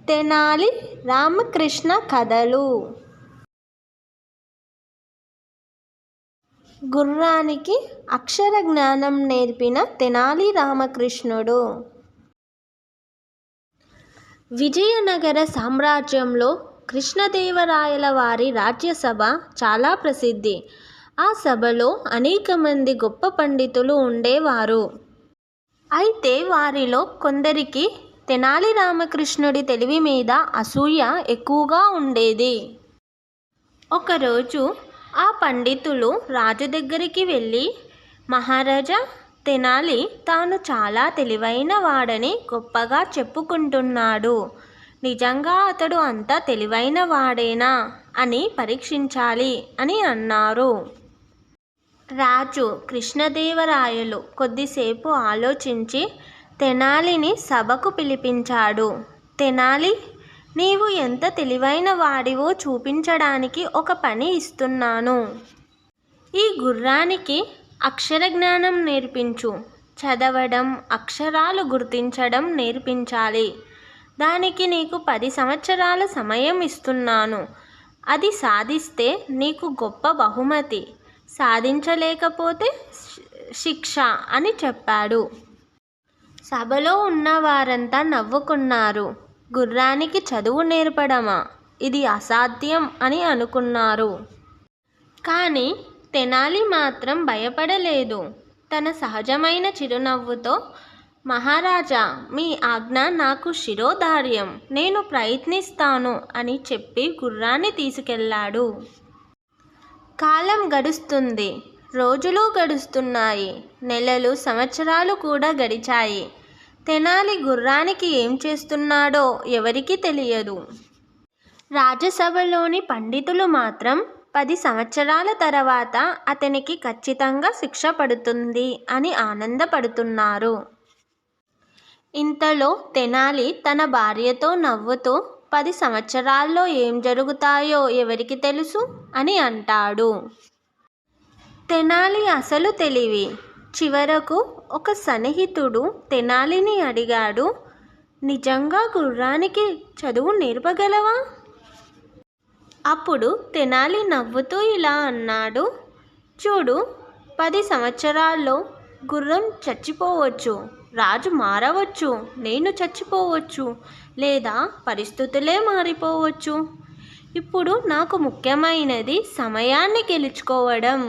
తెనాలి రామకృష్ణ కథలు. గుర్రానికి అక్షర జ్ఞానం నేర్పిన తెనాలి రామకృష్ణుడు. విజయనగర సామ్రాజ్యంలో కృష్ణదేవరాయల వారి రాజ్యసభ చాలా ప్రసిద్ధి. ఆ సభలో అనేక మంది గొప్ప పండితులు ఉండేవారు. అయితే వారిలో కొందరికి తెనాలి రామకృష్ణుడి తెలివి మీద అసూయ ఎక్కువగా ఉండేది. ఒకరోజు ఆ పండితులు రాజు దగ్గరికి వెళ్ళి, మహారాజా, తెనాలి తాను చాలా తెలివైన వాడని గొప్పగా చెప్పుకుంటున్నాడు. నిజంగా అతడు అంత తెలివైన వాడేనా అని పరీక్షించాలి అని అన్నారు. రాజు కృష్ణదేవరాయలు కొద్దిసేపు ఆలోచించి తెనాలిని సభకు పిలిపించాడు. తెనాలి, నీవు ఎంత తెలివైన వాడివో చూపించడానికి ఒక పని ఇస్తున్నాను. ఈ గుర్రానికి అక్షర జ్ఞానం నేర్పించు. చదవడం, అక్షరాలు గుర్తించడం నేర్పించాలి. దానికి నీకు 10 సంవత్సరాల సమయం ఇస్తున్నాను. అది సాధిస్తే నీకు గొప్ప బహుమతి, సాధించలేకపోతే శిక్ష అని చెప్పాడు. సభలో ఉన్న వారంతా నవ్వుకున్నారు. గుర్రానికి చదువు నేర్పడమా, ఇది అసాధ్యం అని అనుకున్నారు. కానీ తెనాలి మాత్రం భయపడలేదు. తన సహజమైన చిరునవ్వుతో, మహారాజా, మీ ఆజ్ఞ నాకు శిరోధార్యం, నేను ప్రయత్నిస్తాను అని చెప్పి గుర్రాన్ని తీసుకెళ్ళాడు. కాలం గడుస్తుంది. రోజులు గడుస్తున్నాయి. నెలలు, సంవత్సరాలు కూడా గడిచాయి. తెనాలి గుర్రానికి ఏం చేస్తున్నాడో ఎవరికీ తెలియదు. రాజసభలోని పండితులు మాత్రం 10 సంవత్సరాల తర్వాత అతనికి ఖచ్చితంగా శిక్ష పడుతుంది అని ఆనందపడుతున్నారు. ఇంతలో తెనాలి తన భార్యతో నవ్వుతూ, 10 సంవత్సరాల్లో ఏం జరుగుతాయో ఎవరికి తెలుసు అని అంటాడు. తెనాలి అసలు తెలివి. చివరకు ఒక సన్నిహితుడు తెనాలిని అడిగాడు, నిజంగా గుర్రానికి చదువు నేర్పగలవా? అప్పుడు తెనాలి నవ్వుతూ ఇలా అన్నాడు, చూడు, 10 సంవత్సరాల్లో గుర్రం చచ్చిపోవచ్చు, రాజు మారవచ్చు, నేను చచ్చిపోవచ్చు, లేదా పరిస్థితులే మారిపోవచ్చు. ఇప్పుడు నాకు ముఖ్యమైనది సమయాన్ని గెలుచుకోవడం.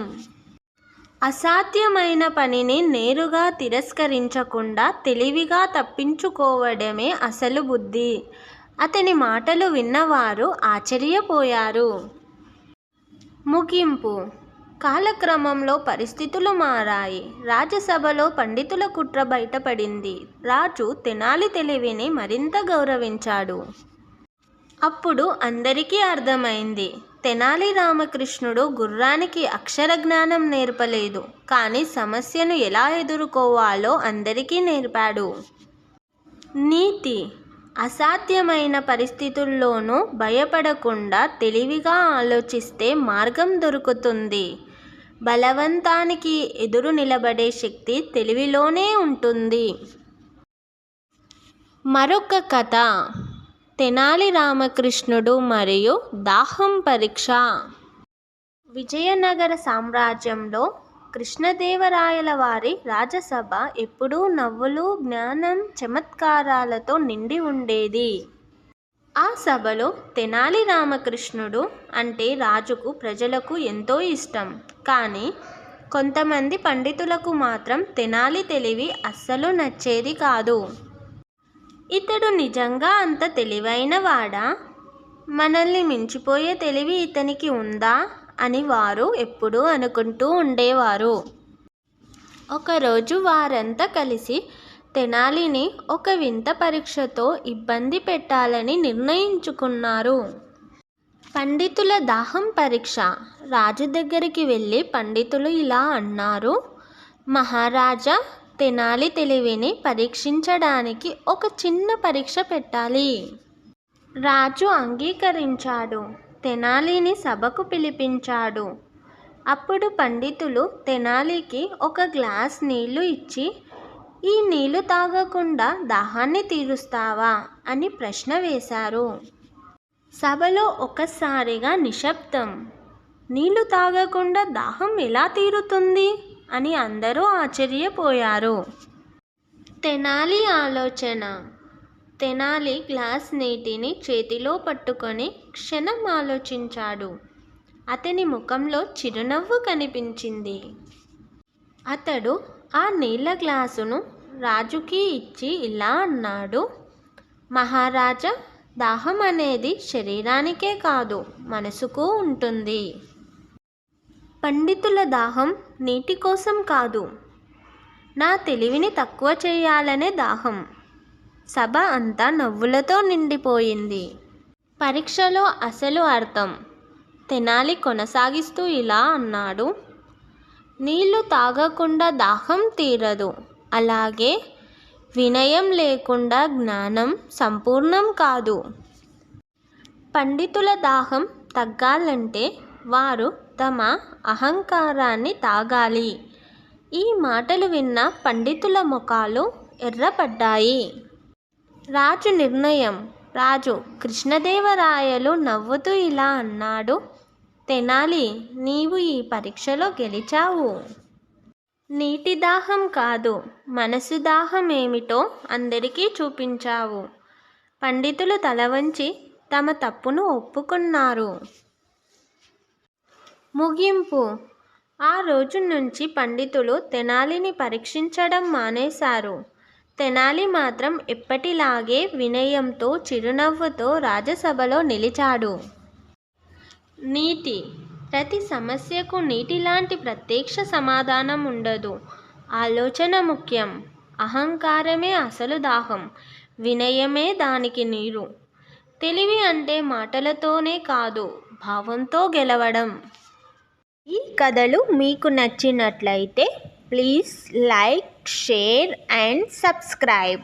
అసాధ్యమైన పనిని నేరుగా తిరస్కరించకుండా తెలివిగా తప్పించుకోవడమే అసలు బుద్ధి. అతని మాటలు విన్నవారు ఆశ్చర్యపోయారు. ముగింపు. కాలక్రమంలో పరిస్థితులు మారాయి. రాజసభలో పండితుల కుట్ర బయటపడింది. రాజు తెనాలి తెలివిని మరింత గౌరవించాడు. అప్పుడు అందరికీ అర్థమైంది, తెనాలి రామకృష్ణుడు గుర్రానికి అక్షర జ్ఞానం నేర్పలేదు, కానీ సమస్యను ఎలా ఎదుర్కోవాలో అందరికీ నేర్పాడు. నీతి. అసాధ్యమైన పరిస్థితుల్లోనూ భయపడకుండా తెలివిగా ఆలోచిస్తే మార్గం దొరుకుతుంది. బలవంతానికి ఎదురు నిలబడే శక్తి తెలివిలోనే ఉంటుంది. మరొక కథ, తెనాలి రామకృష్ణుడు మరియు దాహం పరీక్ష. విజయనగర సామ్రాజ్యంలో కృష్ణదేవరాయల వారి రాజసభ ఎప్పుడూ నవ్వులు, జ్ఞానం, చమత్కారాలతో నిండి ఉండేది. ఆ సభలో తెనాలి రామకృష్ణుడు అంటే రాజుకు, ప్రజలకు ఎంతో ఇష్టం. కానీ కొంతమంది పండితులకు మాత్రం తెనాలి తెలివి అస్సలు నచ్చేది కాదు. ఇతడు నిజంగా అంత తెలివైన వాడా? మనల్ని మించిపోయే తెలివి ఇతనికి ఉందా అని వారు ఎప్పుడూ అనుకుంటూ ఉండేవారు. ఒకరోజు వారంతా కలిసి తెనాలిని ఒక వింత పరీక్షతో ఇబ్బంది పెట్టాలని నిర్ణయించుకున్నారు. పండితుల దాహం పరీక్ష. రాజు దగ్గరికి వెళ్ళి పండితులు ఇలా అన్నారు, మహారాజా, తెనాలి తెలివిని పరీక్షించడానికి ఒక చిన్న పరీక్ష పెట్టాలి. రాజు అంగీకరించాడు. తెనాలిని సభకు పిలిపించాడు. అప్పుడు పండితులు తెనాలికి ఒక గ్లాస్ నీళ్లు ఇచ్చి, ఈ నీళ్లు తాగకుండా దాహాన్ని తీరుస్తావా అని ప్రశ్న వేశారు. సభలో ఒక్కసారిగా నిశ్శబ్దం. నీళ్లు తాగకుండా దాహం ఎలా తీరుతుంది అని అందరూ ఆశ్చర్యపోయారు. తెనాలి ఆలోచన. తెనాలి గ్లాస్ నీటిని చేతిలో పట్టుకొని క్షణం ఆలోచించాడు. అతని ముఖంలో చిరునవ్వు కనిపించింది. అతడు ఆ నీళ్ల గ్లాసును రాజుకి ఇచ్చి ఇలా అన్నాడు, మహారాజా, దాహం అనేది శరీరానికే కాదు మనసుకు ఉంటుంది. పండితుల దాహం నీటి కోసం కాదు, నా తెలివిని తక్కువ చేయాలనే దాహం. సభ అంతా నవ్వులతో నిండిపోయింది. పరీక్షలో అసలు అర్థం. తెనాలి కొనసాగిస్తూ ఇలా అన్నాడు, నీళ్లు తాగకుండా దాహం తీరదు. అలాగే వినయం లేకుండా జ్ఞానం సంపూర్ణం కాదు. పండితుల దాహం తగ్గాలంటే వారు తమ అహంకారాన్ని తాగాలి. ఈ మాటలు విన్న పండితుల ముఖాలు ఎర్రపడ్డాయి. రాజు నిర్ణయం. రాజు కృష్ణదేవరాయలు నవ్వుతూ ఇలా అన్నాడు, తెనాలి, నీవు ఈ పరీక్షలో గెలిచావు. నీటి దాహం కాదు, మనసు దాహం ఏమిటో అందరికీ చూపించావు. పండితులు తల వంచి తమ తప్పును ఒప్పుకున్నారు. ముగింపు. ఆ రోజు నుంచి పండితులు తెనాలిని పరీక్షించడం మానేశారు. తెనాలి మాత్రం ఎప్పటిలాగే వినయంతో చిరునవ్వుతో రాజసభలో నిలిచాడు. నీతి. ప్రతి సమస్యకు నీటిలాంటి ప్రత్యక్ష సమాధానం ఉండదు. ఆలోచన ముఖ్యం. అహంకారమే అసలు దాహం, వినయమే దానికి నీరు. తెలివి అంటే మాటలతోనే కాదు, భావంతో గెలవడం. ఈ కథలు మీకు నచ్చినట్లయితే please like, share and subscribe.